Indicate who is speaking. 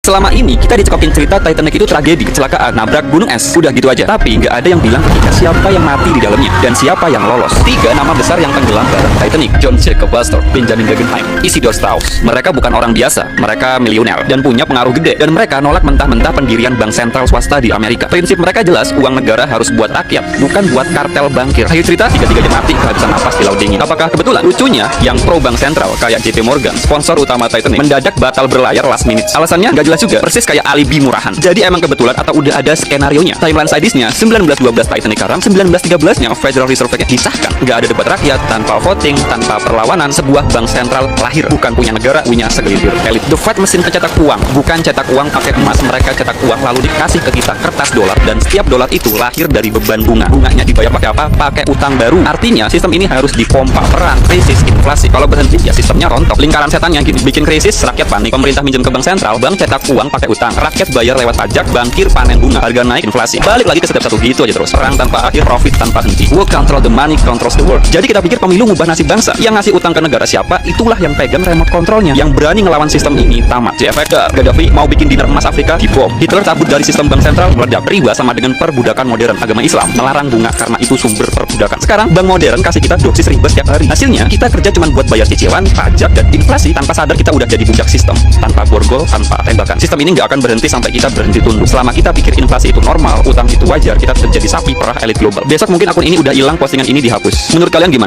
Speaker 1: Selama ini kita dicekokin cerita Titanic itu tragedi, kecelakaan, nabrak gunung es, udah gitu aja. Tapi nggak ada yang bilang ketika siapa yang mati di dalamnya dan siapa yang lolos. 3 nama besar yang tenggelam bareng Titanic: John Jacob Astor, Benjamin Guggenheim, Isidor Straus. Mereka bukan orang biasa, mereka miliuner dan punya pengaruh gede. Dan mereka nolak mentah-mentah pendirian bank sentral swasta di Amerika. Prinsip mereka jelas, uang negara harus buat rakyat, bukan buat kartel bankir. Akhir cerita, tiga-tiganya mati kehabisan napas di laut dingin. Apakah kebetulan? Lucunya, yang pro bank sentral kayak JP Morgan, sponsor utama Titanic, mendadak batal berlayar last minute. Alasannya nggak jelas juga, persis kayak alibi murahan. Jadi emang kebetulan atau udah ada skenario-nya. Timeline sadisnya, 1912 Titanic karam, 1913-nya Federal Reserve disahkan. Nggak ada debat rakyat, tanpa voting, tanpa perlawanan, sebuah bank sentral lahir. Bukan punya negara, punya segelintir elit. The Fed mesin pencetak uang, bukan cetak uang pakai emas. Mereka cetak uang lalu dikasih ke kita kertas dolar, dan setiap dolar itu lahir dari beban bunga. Bunganya dibayar pakai apa? Pakai utang baru. Artinya sistem ini harus dipompa, perang, krisis, inflasi. Kalau berhenti ya sistemnya rontok. Lingkaran setannya gini, bikin krisis, rakyat panik, pemerintah minjem ke bank sentral, bank cetak uang pakai utang, rakyat bayar lewat pajak, bankir panen bunga, harga naik, inflasi. Balik lagi ke step satu gitu aja terus. Perang tanpa akhir, profit tanpa henti. World control the money, controls the world. Jadi kita pikir pemilu ngubah nasib bangsa. Yang ngasih utang ke negara siapa, itulah yang pegang remote kontrolnya. Yang berani ngelawan sistem ini tamat. JFK, Gaddafi mau bikin dinner emas Afrika, dibom. Hitler cabut dari sistem bank sentral, meledak. Riba sama dengan perbudakan modern. Agama Islam melarang bunga karena itu sumber perbudakan. Sekarang bank modern kasih kita dosis riba setiap hari. Hasilnya kita kerja cuma buat bayar cicilan, pajak, dan inflasi. Tanpa sadar kita udah jadi budak sistem. Tanpa borgol, tanpa tembakan. Sistem ini nggak akan berhenti sampai kita berhenti tunduk. Selama kita pikir inflasi itu normal, utang itu wajar, kita tetap jadi sapi perah elit global. Besok mungkin akun ini udah hilang, postingan ini dihapus. Menurut kalian gimana?